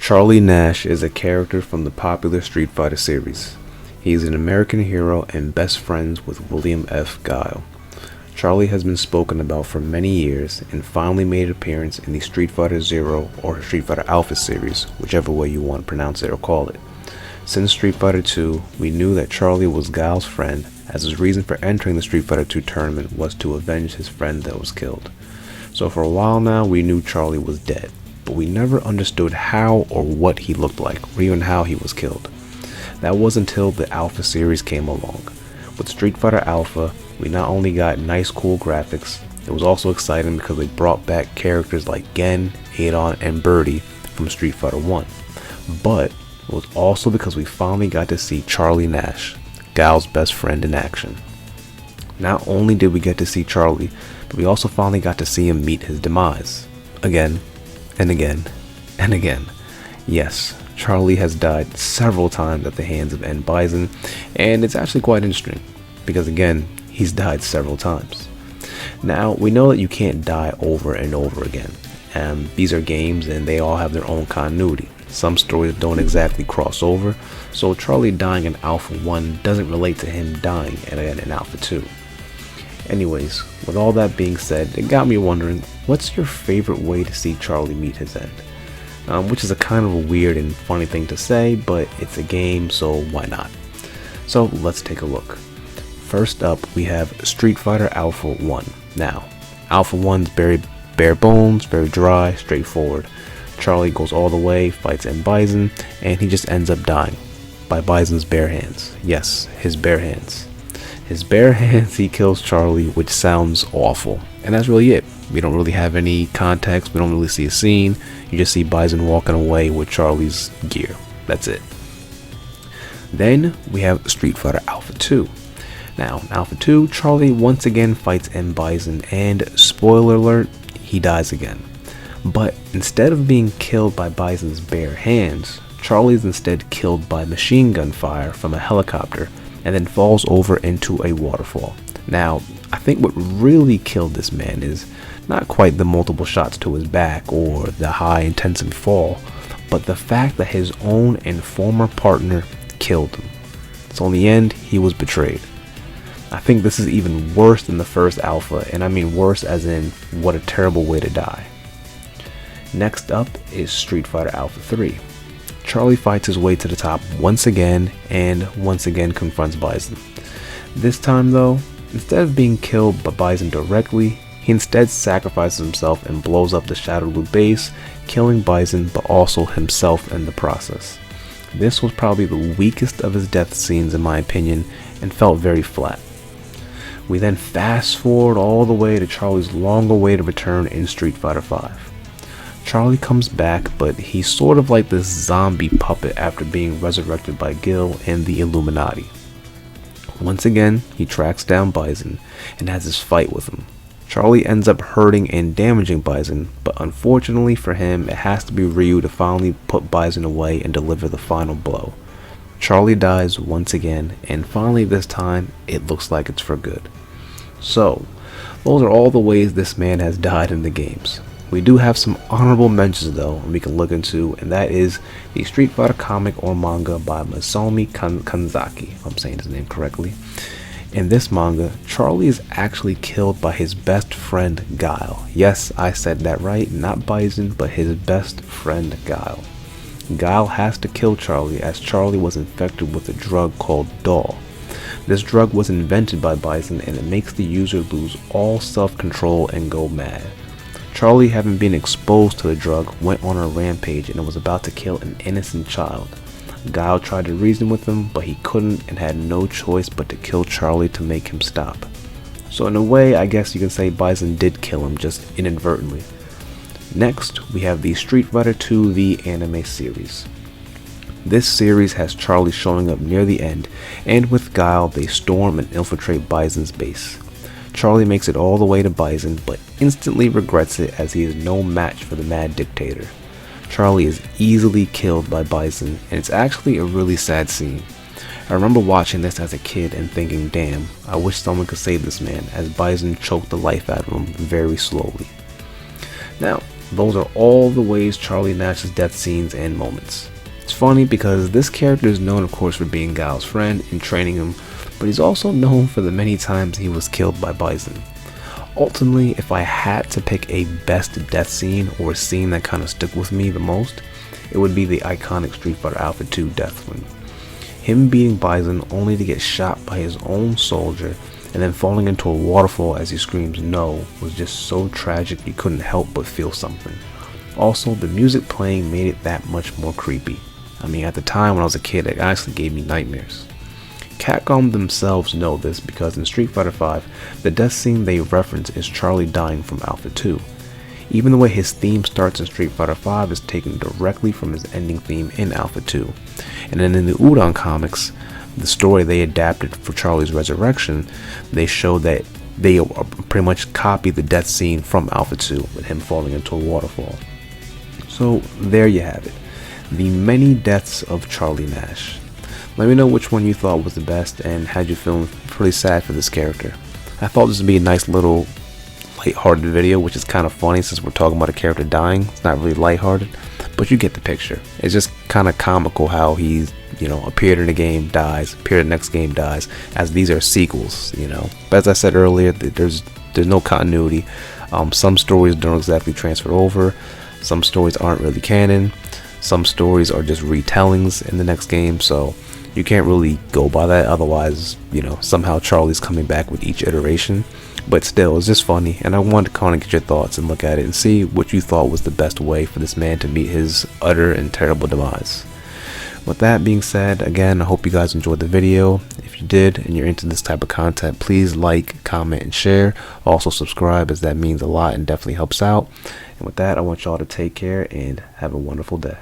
Charlie Nash is a character from the popular Street Fighter series. He is an American hero and best friends with William F. Guile. Charlie has been spoken about for many years and finally made an appearance in the Street Fighter Zero or Street Fighter Alpha series, whichever way you want to pronounce it or call it. Since Street Fighter II, we knew that Charlie was Guile's friend, as his reason for entering the Street Fighter II tournament was to avenge his friend that was killed. So for a while now, we knew Charlie was dead, but we never understood how or what he looked like, or even how he was killed. That was until the Alpha series came along. With Street Fighter Alpha, we not only got nice cool graphics, it was also exciting because they brought back characters like Gen, Adon, and Birdie from Street Fighter 1. But it was also because we finally got to see Charlie Nash, Guile's best friend, in action. Not only did we get to see Charlie, but we also finally got to see him meet his demise. Again, and again, and again. Yes, Charlie has died several times at the hands of M.Bison, and it's actually quite interesting, because again, he's died several times. Now, we know that you can't die over and over again. These are games and they all have their own continuity. Some stories don't exactly cross over, so Charlie dying in Alpha 1 doesn't relate to him dying again in Alpha 2. Anyways, with all that being said, it got me wondering, what's your favorite way to see Charlie meet his end? Which is a kind of a weird and funny thing to say, but it's a game, so why not? So let's take a look. First up, we have Street Fighter Alpha 1. Now, Alpha 1's very bare bones, very dry, straightforward. Charlie goes all the way, fights M.Bison, and he just ends up dying by Bison's bare hands. Yes, his bare hands. His bare hands, he kills Charlie, which sounds awful. And that's really it. We don't really have any context, we don't really see a scene. You just see Bison walking away with Charlie's gear. That's it. Then we have Street Fighter Alpha 2. Now, in Alpha 2, Charlie once again fights M.Bison, and spoiler alert, he dies again. But instead of being killed by Bison's bare hands, Charlie is instead killed by machine gun fire from a helicopter and then falls over into a waterfall. Now, I think what really killed this man is not quite the multiple shots to his back or the high intensity fall, but the fact that his own and former partner killed him. So in the end, he was betrayed. I think this is even worse than the first Alpha, and I mean worse as in what a terrible way to die. Next up is Street Fighter Alpha 3. Charlie fights his way to the top once again and once again confronts Bison. This time though, instead of being killed by Bison directly, he instead sacrifices himself and blows up the Shadow Blue base, killing Bison but also himself in the process. This was probably the weakest of his death scenes in my opinion and felt very flat. We then fast forward all the way to Charlie's long-awaited return in Street Fighter V. Charlie comes back, but he's sort of like this zombie puppet after being resurrected by Guile and the Illuminati. Once again, he tracks down Bison and has his fight with him. Charlie ends up hurting and damaging Bison, but unfortunately for him, it has to be Ryu to finally put Bison away and deliver the final blow. Charlie dies once again, and finally this time, it looks like it's for good. So, those are all the ways this man has died in the games. We do have some honorable mentions though, and we can look into, and that is the Street Fighter comic or manga by Masami Kanzaki, if I'm saying his name correctly. In this manga, Charlie is actually killed by his best friend Guile. Yes, I said that right, not Bison, but his best friend Guile. Guile has to kill Charlie as Charlie was infected with a drug called Doll. This drug was invented by Bison and it makes the user lose all self-control and go mad. Charlie, having been exposed to the drug, went on a rampage and was about to kill an innocent child. Guile tried to reason with him, but he couldn't and had no choice but to kill Charlie to make him stop. So in a way, I guess you can say Bison did kill him, just inadvertently. Next, we have the Street Fighter II The Anime series. This series has Charlie showing up near the end, and with Guile, they storm and infiltrate Bison's base. Charlie makes it all the way to Bison, but instantly regrets it as he is no match for the Mad Dictator. Charlie is easily killed by Bison, and it's actually a really sad scene. I remember watching this as a kid and thinking, damn, I wish someone could save this man, as Bison choked the life out of him very slowly. Now, Those are all the ways Charlie Nash's death scenes and moments. It's funny because this character is known, of course, for being Guile's friend and training him, but he's also known for the many times he was killed by Bison. Ultimately, if I had to pick a best death scene or a scene that kind of stuck with me the most, it would be the iconic Street Fighter Alpha 2 death one. Him beating Bison only to get shot by his own soldier and then falling into a waterfall as he screams no was just so tragic you couldn't help but feel something. Also, the music playing made it that much more creepy. I mean, at the time when I was a kid, it honestly gave me nightmares. Capcom themselves know this because in Street Fighter V, the death scene they reference is Charlie dying from Alpha 2. Even the way his theme starts in Street Fighter V is taken directly from his ending theme in Alpha 2. And then in the Udon comics, the story they adapted for Charlie's resurrection, they show that they pretty much copy the death scene from Alpha 2 with him falling into a waterfall. So there you have it, the many deaths of Charlie Nash. Let me know which one you thought was the best and had you feeling pretty sad for this character. I thought this would be a nice little lighthearted video, which is kind of funny since we're talking about a character dying. It's not really lighthearted, but you get the picture. It's just kind of comical how he's, appeared in a game, dies, appeared in the next game, dies, as these are sequels, But as I said earlier, there's no continuity. Some stories don't exactly transfer over. Some stories aren't really canon. Some stories are just retellings in the next game, so you can't really go by that. Otherwise, somehow Charlie's coming back with each iteration. But still, it's just funny, and I wanted to kind of get your thoughts and look at it and see what you thought was the best way for this man to meet his utter and terrible demise. With that being said, again, I hope you guys enjoyed the video. If you did and you're into this type of content, please like, comment, and share. Also subscribe, as that means a lot and definitely helps out. And with that, I want y'all to take care and have a wonderful day.